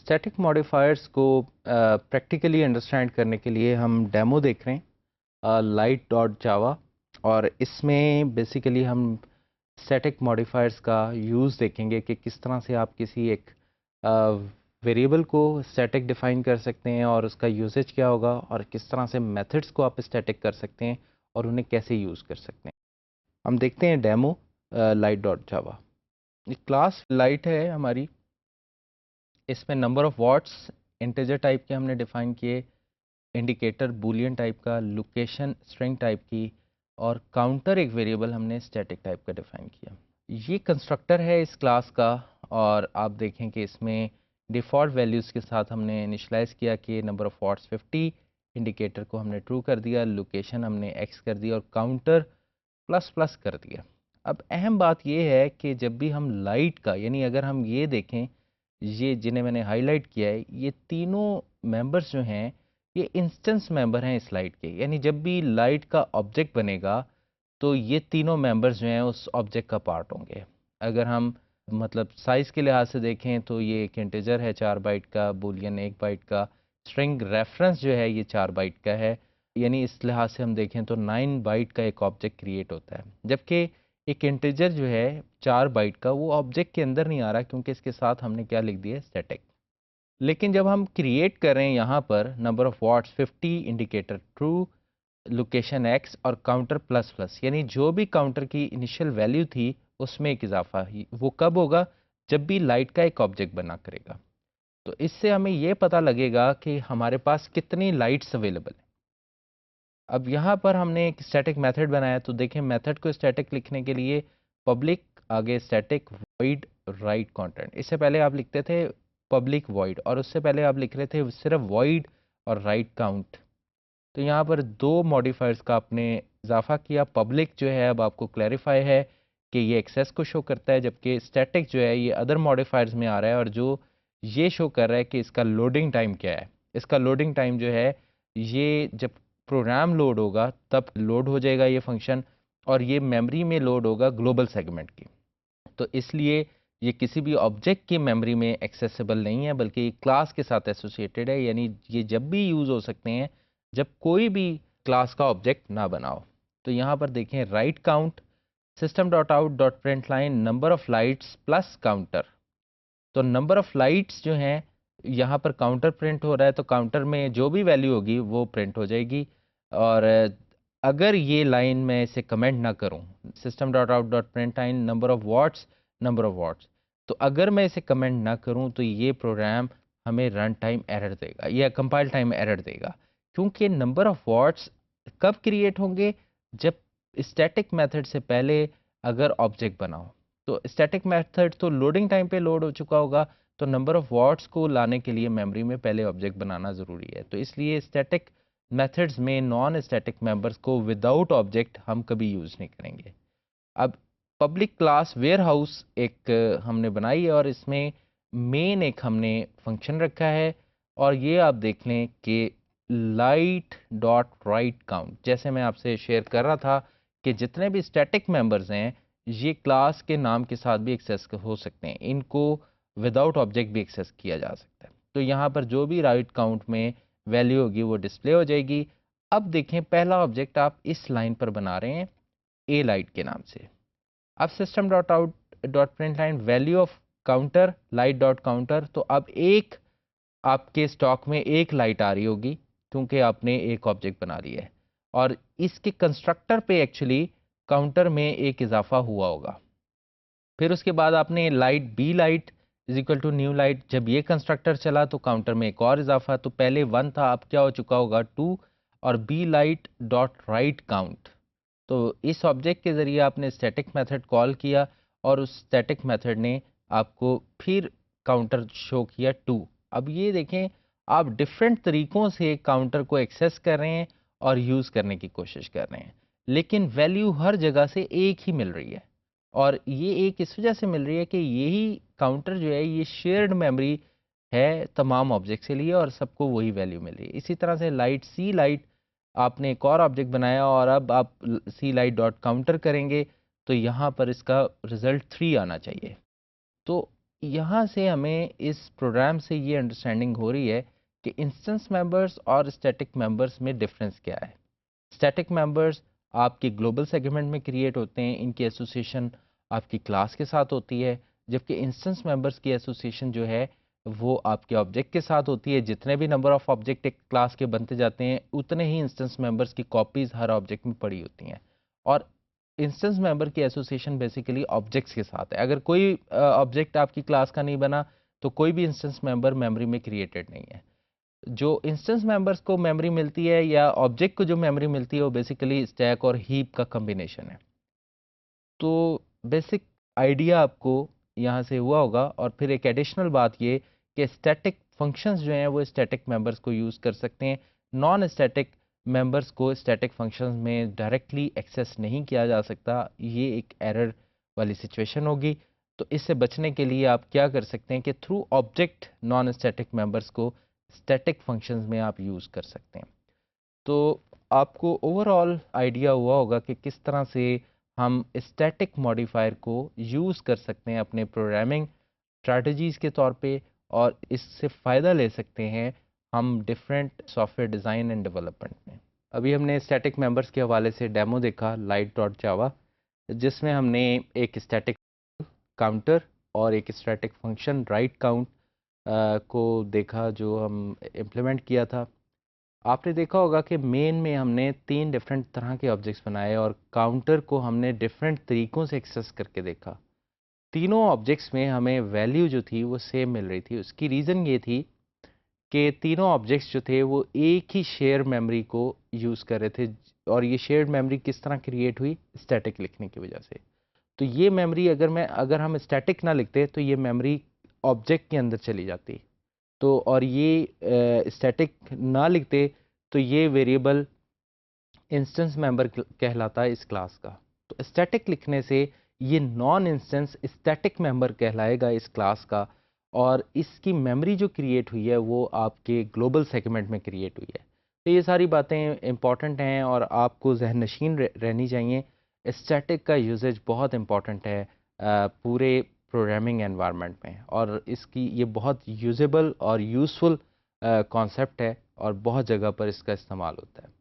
Static modifiers को practically understand करने के लिए हम डेमो देख रहे हैं लाइट डॉट जावा। और इसमें बेसिकली हम स्टैटिक मॉडिफायर्स का यूज़ देखेंगे कि किस तरह से आप किसी एक वेरिएबल को स्टैटिक डिफाइन कर सकते हैं और उसका यूसेज क्या होगा, और किस तरह से मेथड्स को आप स्टैटिक कर सकते हैं और उन्हें कैसे यूज़ कर सकते हैं। हम देखते हैं demo light dot Java. Class light है हमारी। इसमें number of watts integer type के हमने डिफ़ाइन किए, इंडिकेटर बूलियन टाइप का, लोकेशन स्ट्रिंग टाइप की, और काउंटर एक वेरिएबल हमने स्टैटिक टाइप का डिफ़ाइन किया। ये कंस्ट्रक्टर है इस क्लास का, और आप देखें कि इसमें डिफ़ॉल्ट वैल्यूज़ के साथ हमने इनिशलाइज़ किया कि नंबर ऑफ़ वॉट्स 50, इंडिकेटर को हमने ट्रू कर दिया, लोकेशन हमने एक्स कर दिया और काउंटर प्लस प्लस कर दिया। अब अहम बात ये है कि जब भी हम लाइट का, यानी अगर हम ये देखें, ये जिन्हें मैंने हाईलाइट किया है, ये तीनों मेंबर्स जो हैं ये इंस्टेंस मेंबर हैं इस लाइट के। यानी जब भी लाइट का ऑब्जेक्ट बनेगा तो ये तीनों मेंबर्स जो हैं उस ऑब्जेक्ट का पार्ट होंगे। अगर हम मतलब साइज़ के लिहाज से देखें तो ये एक इंटीजर है 4 बाइट का, बूलियन 1 बाइट का, स्ट्रिंग रेफरेंस जो है ये 4 बाइट का है। यानी इस लिहाज से हम देखें तो 9 बाइट का एक ऑब्जेक्ट क्रिएट होता है, जबकि एक इंटीजर जो है 4 बाइट का वो ऑब्जेक्ट के अंदर नहीं आ रहा, क्योंकि इसके साथ हमने क्या लिख दिया, स्टैटिक। लेकिन जब हम क्रिएट कर रहे हैं यहाँ पर number of watts 50, indicator true, location X और काउंटर प्लस प्लस, यानी जो भी काउंटर की इनिशियल वैल्यू थी उसमें एक इजाफा ही, वो कब होगा, जब भी लाइट का एक ऑब्जेक्ट बना करेगा। तो इससे हमें ये पता लगेगा कि हमारे पास कितनी लाइट्स अवेलेबल हैं। अब यहाँ पर हमने एक स्टैटिक मेथड बनाया, तो देखें मेथड को स्टैटिक लिखने के लिए पब्लिक आगे स्टैटिक वॉइड राइट कंटेंट, इससे पहले आप लिखते थे पब्लिक वॉइड, और उससे पहले आप लिख रहे थे सिर्फ वॉइड और राइट काउंट। तो यहाँ पर दो मॉडिफायर्स का आपने इजाफा किया। पब्लिक जो है अब आपको क्लैरिफाई है कि ये एक्सेस को शो करता है, जबकि स्टैटिक जो है ये अदर मॉडिफायर्स में आ रहा है, और जो ये शो कर रहा है कि इसका लोडिंग टाइम क्या है। इसका लोडिंग टाइम जो है ये जब प्रोग्राम लोड होगा तब लोड हो जाएगा ये फंक्शन, और ये मेमोरी में लोड होगा ग्लोबल सेगमेंट की। तो इसलिए ये किसी भी ऑब्जेक्ट की मेमोरी में एक्सेसिबल नहीं है, बल्कि क्लास के साथ एसोसिएटेड है। यानी ये जब भी यूज़ हो सकते हैं जब कोई भी क्लास का ऑब्जेक्ट ना बनाओ। तो यहाँ पर देखें right count system dot out dot print line number of lights plus counter. तो नंबर ऑफ़ लाइट्स जो हैं यहाँ पर काउंटर प्रिंट हो रहा है, तो काउंटर में जो भी वैल्यू होगी वो प्रिंट हो जाएगी। और अगर ये लाइन मैं इसे कमेंट ना करूँ, system dot out dot print line number of watts, number of watts, तो अगर मैं इसे कमेंट ना करूँ तो ये प्रोग्राम हमें रन टाइम एरर देगा या कंपाइल टाइम एरर देगा। क्योंकि नंबर ऑफ़ वॉट्स कब क्रिएट होंगे, जब स्टैटिक मेथड से पहले अगर ऑब्जेक्ट बना हो। तो स्टैटिक मेथड तो लोडिंग टाइम पे लोड हो चुका होगा, तो नंबर ऑफ़ वॉट्स को लाने के लिए मेमोरी में पहले ऑब्जेक्ट बनाना ज़रूरी है। तो इसलिए स्टैटिक मेथड्स में नॉन स्टैटिक मेंबर्स को विदाउट ऑब्जेक्ट हम कभी यूज़ नहीं करेंगे। अब पब्लिक क्लास वेयरहाउस एक हमने बनाई है, और इसमें मेन एक हमने फंक्शन रखा है, और ये आप देख लें कि लाइट डॉट राइट काउंट, जैसे मैं आपसे शेयर कर रहा था कि जितने भी स्टैटिक मेंबर्स हैं ये क्लास के नाम के साथ भी एक्सेस हो सकते हैं, इनको विदाउट ऑब्जेक्ट भी एक्सेस किया जा सकता है। तो यहाँ पर जो भी राइट काउंट में वैल्यू होगी वो डिस्प्ले हो जाएगी। अब देखें पहला ऑब्जेक्ट आप इस लाइन पर बना रहे हैं ए लाइट के नाम से। अब system dot out dot print line value of counter light dot counter, तो अब एक आपके स्टॉक में एक लाइट आ रही होगी क्योंकि आपने एक ऑब्जेक्ट बना लिया है, और इसके कंस्ट्रक्टर पे एक्चुअली काउंटर में एक इजाफा हुआ होगा। फिर उसके बाद आपने light B light is equal to new light, जब ये कंस्ट्रक्टर चला तो काउंटर में एक और इजाफा, तो पहले 1 था, अब क्या हो चुका होगा 2, और B light dot write count. तो इस ऑब्जेक्ट के ज़रिए आपने स्टैटिक मेथड कॉल किया, और उस स्टैटिक मेथड ने आपको फिर काउंटर शो किया 2। अब ये देखें आप डिफरेंट तरीक़ों से काउंटर को एक्सेस कर रहे हैं और यूज़ करने की कोशिश कर रहे हैं, लेकिन वैल्यू हर जगह से एक ही मिल रही है। और ये एक इस वजह से मिल रही है कि यही काउंटर जो है ये शेयर्ड मेमोरी है तमाम ऑब्जेक्ट के लिए, और सबको वही वैल्यू मिल रही है। इसी तरह से लाइट सी लाइट आपने एक और ऑब्जेक्ट बनाया, और अब आप सी लाइट डॉट काउंटर करेंगे तो यहाँ पर इसका रिज़ल्ट 3 आना चाहिए। तो यहाँ से हमें इस प्रोग्राम से ये अंडरस्टैंडिंग हो रही है कि इंस्टेंस मेंबर्स और स्टैटिक मेंबर्स में डिफरेंस क्या है। स्टैटिक मेंबर्स आपके ग्लोबल सेगमेंट में क्रिएट होते हैं, इनकी एसोसिएशन आपकी क्लास के साथ होती है, जबकि इंस्टेंस मेंबर्स की एसोसिएशन जो है वो आपके ऑब्जेक्ट के साथ होती है। जितने भी नंबर ऑफ ऑब्जेक्ट एक क्लास के बनते जाते हैं, उतने ही इंस्टेंस मेंबर्स की कॉपीज हर ऑब्जेक्ट में पड़ी होती हैं। और इंस्टेंस मेंबर की एसोसिएशन बेसिकली ऑब्जेक्ट्स के साथ है। अगर कोई ऑब्जेक्ट आपकी क्लास का नहीं बना तो कोई भी इंस्टेंस मेंबर मेमोरी में क्रिएटेड नहीं है। जो इंस्टेंस मेंबर्स को मेमोरी मिलती है या ऑब्जेक्ट को जो मेमोरी मिलती है वो बेसिकली स्टैक और हीप का कॉम्बिनेशन है। तो बेसिक आइडिया आपको यहाँ से हुआ होगा। और फिर एक एडिशनल बात ये कि स्टैटिक फंक्शंस जो हैं वो स्टैटिक मेंबर्स को यूज़ कर सकते हैं। नॉन स्टैटिक मेंबर्स को स्टैटिक फंक्शंस में डायरेक्टली एक्सेस नहीं किया जा सकता। ये एक एरर वाली सिचुएशन होगी। तो इससे बचने के लिए आप क्या कर सकते हैं कि through object non static members को स्टैटिक फंक्शंस में आप यूज़ कर सकते हैं। तो आपको ओवरऑल आइडिया हुआ होगा कि किस तरह से हम स्टैटिक मॉडिफायर को यूज़ कर सकते हैं अपने प्रोग्रामिंग स्ट्रैटेजीज़ के तौर पे, और इससे फ़ायदा ले सकते हैं हम different software design and development में। अभी हमने स्टैटिक मेंबर्स के हवाले से डेमो देखा लाइट डॉट जावा, जिसमें हमने एक स्टैटिक काउंटर और एक स्टैटिक फंक्शन राइट काउंट को देखा जो हम इम्प्लीमेंट किया था। आपने देखा होगा कि मेन में हमने 3 डिफरेंट तरह के ऑब्जेक्ट्स बनाए और काउंटर को हमने डिफरेंट तरीकों से एक्सेस करके देखा। तीनों ऑब्जेक्ट्स में हमें वैल्यू जो थी वो सेम मिल रही थी। उसकी रीज़न ये थी कि तीनों ऑब्जेक्ट्स जो थे वो एक ही शेयर मेमोरी को यूज़ कर रहे थे। और ये शेयर्ड मेमोरी किस तरह क्रिएट हुई? स्टैटिक लिखने की वजह से। तो ये मेमोरी अगर हम स्टैटिक ना लिखते तो ये मेमोरी ऑब्जेक्ट के अंदर चली जाती। तो और ये स्टैटिक ना लिखते तो ये वेरिएबल इंस्टेंस मेंबर कहलाता है इस क्लास का। तो स्टैटिक लिखने से ये नॉन इंस्टेंस स्टैटिक मेंबर कहलाएगा इस क्लास का। और इसकी मेमोरी जो क्रिएट हुई है वो आपके ग्लोबल सेगमेंट में क्रिएट हुई है। तो ये सारी बातें इंपॉर्टेंट हैं और आपको जहन नशीन रहनी चाहिए। स्टैटिक का यूजेज बहुत इंपॉर्टेंट है पूरे प्रोग्रामिंग एनवायरनमेंट में, और इसकी ये बहुत यूजेबल और यूज़फुल कॉन्सेप्ट है और बहुत जगह पर इसका इस्तेमाल होता है।